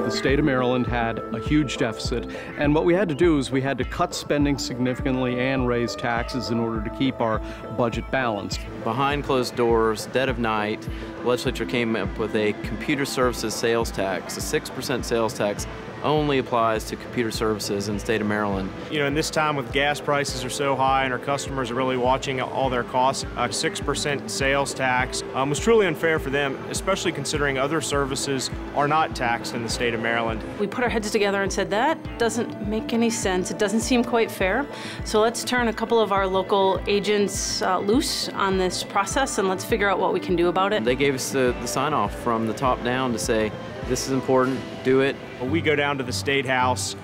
the state of Maryland had a huge deficit, and what we had to do is we had to cut spending significantly and raise taxes in order to keep our budget balanced. Behind closed doors, dead of night, the legislature came up with a computer services sales tax. A 6% sales tax only applies to computer services in the state of Maryland. You know, in this time with gas prices are so high and our customers are really watching all their costs, a 6% sales tax was truly unfair for them, especially considering other services are not taxed in the state of Maryland. We put our heads together and said, that doesn't make any sense. It doesn't seem quite fair. So let's turn a couple of our local agents loose on this process and let's figure out what we can do about it. They gave us the sign-off from the top down to say, this is important, do it. We go down to the State House.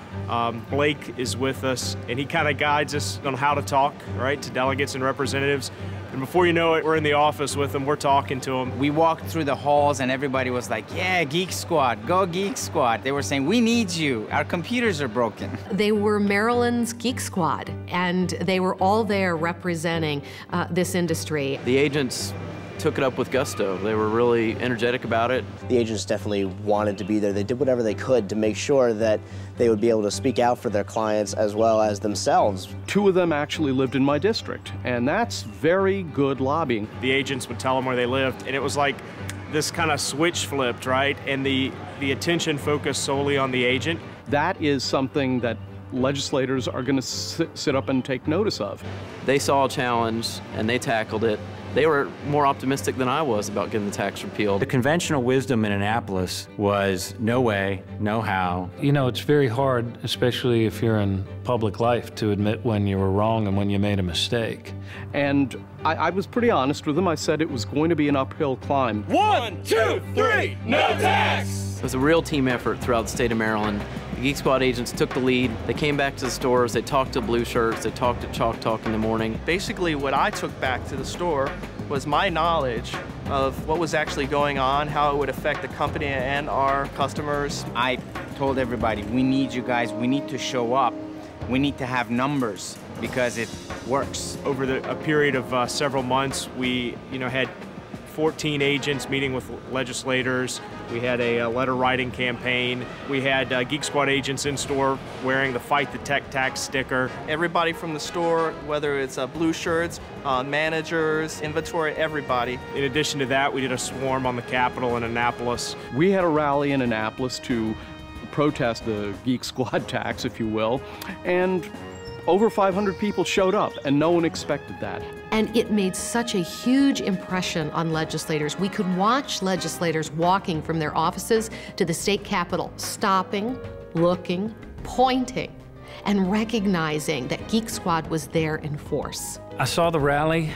Blake is with us, and he kind of guides us on how to talk, right, to delegates and representatives. And before you know it, we're in the office with them, we're talking to them. We walked through the halls and everybody was like, yeah, Geek Squad, go Geek Squad. They were saying, we need you, our computers are broken. They were Maryland's Geek Squad, and they were all there representing this industry. The agents took it up with gusto. They were really energetic about it. The agents definitely wanted to be there. They did whatever they could to make sure that they would be able to speak out for their clients as well as themselves. 2 of them actually lived in my district, and that's very good lobbying. The agents would tell them where they lived, and it was like this kind of switch flipped, right? And the attention focused solely on the agent. That is something that legislators are going to sit up and take notice of. They saw a challenge and they tackled it. They were more optimistic than I was about getting the tax repealed. The conventional wisdom in Annapolis was no way, no how. You know, it's very hard, especially if you're in public life, to admit when you were wrong and when you made a mistake. And I was pretty honest with them. I said it was going to be an uphill climb. 1, 2, 3, no tax! It was a real team effort throughout the state of Maryland. The Geek Squad agents took the lead. They came back to the stores. They talked to blue shirts. They talked at Chalk Talk in the morning. Basically, what I took back to the store was my knowledge of what was actually going on, how it would affect the company and our customers. I told everybody, we need you guys. We need to show up. We need to have numbers because it works. Over a period of several months, we had 14 agents meeting with legislators. We had a letter writing campaign. We had Geek Squad agents in store wearing the Fight the Tech Tax sticker. Everybody from the store, whether it's blue shirts, managers, inventory, everybody. In addition to that, we did a swarm on the Capitol in Annapolis. We had a rally in Annapolis to protest the Geek Squad tax, if you will, and over 500 people showed up, and no one expected that. And it made such a huge impression on legislators. We could watch legislators walking from their offices to the state capitol, stopping, looking, pointing, and recognizing that Geek Squad was there in force. I saw the rally.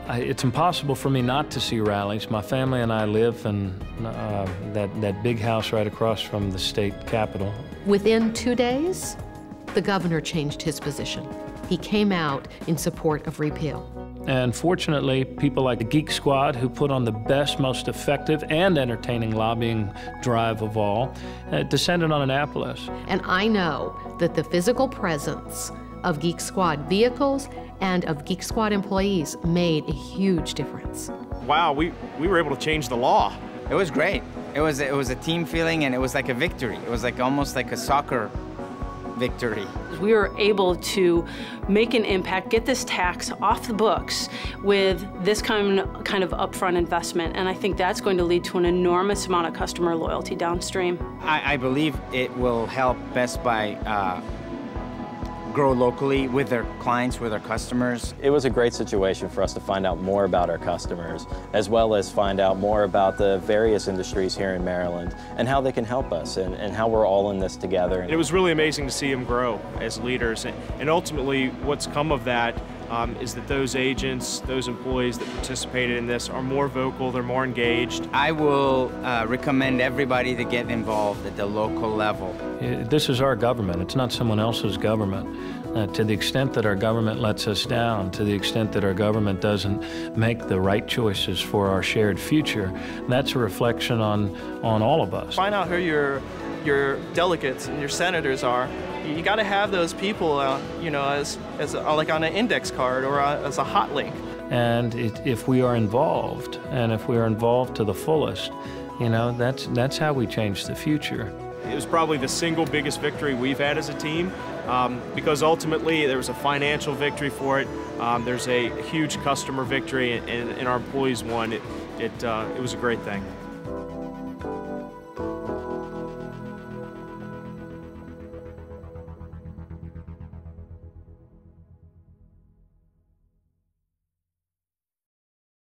It's impossible for me not to see rallies. My family and I live in that big house right across from the state capitol. Within 2 days, the governor changed his position. He came out in support of repeal. And fortunately, people like the Geek Squad, who put on the best, most effective and entertaining lobbying drive of all, descended on Annapolis. And I know that the physical presence of Geek Squad vehicles and of Geek Squad employees made a huge difference. Wow, we were able to change the law. It was great. It was a team feeling, and it was like a victory. It was like almost like a soccer victory. We were able to make an impact, get this tax off the books with this kind of upfront investment, and I think that's going to lead to an enormous amount of customer loyalty downstream. I believe it will help Best Buy grow locally with their clients, with their customers. It was a great situation for us to find out more about our customers, as well as find out more about the various industries here in Maryland and how they can help us and how we're all in this together. It was really amazing to see them grow as leaders, and ultimately what's come of that is that those agents, those employees that participated in this are more vocal, they're more engaged. I will recommend everybody to get involved at the local level. This is our government. It's not someone else's government. To the extent that our government lets us down, to the extent that our government doesn't make the right choices for our shared future, that's a reflection on all of us. Find out who your delegates and your senators are. You got to have those people, as like on an index card or as a hot link. And if we are involved, and if we are involved to the fullest, that's how we change the future. it was probably the single biggest victory we've had as a team, because ultimately there was a financial victory for it. There's a huge customer victory, and our employees won. It was a great thing.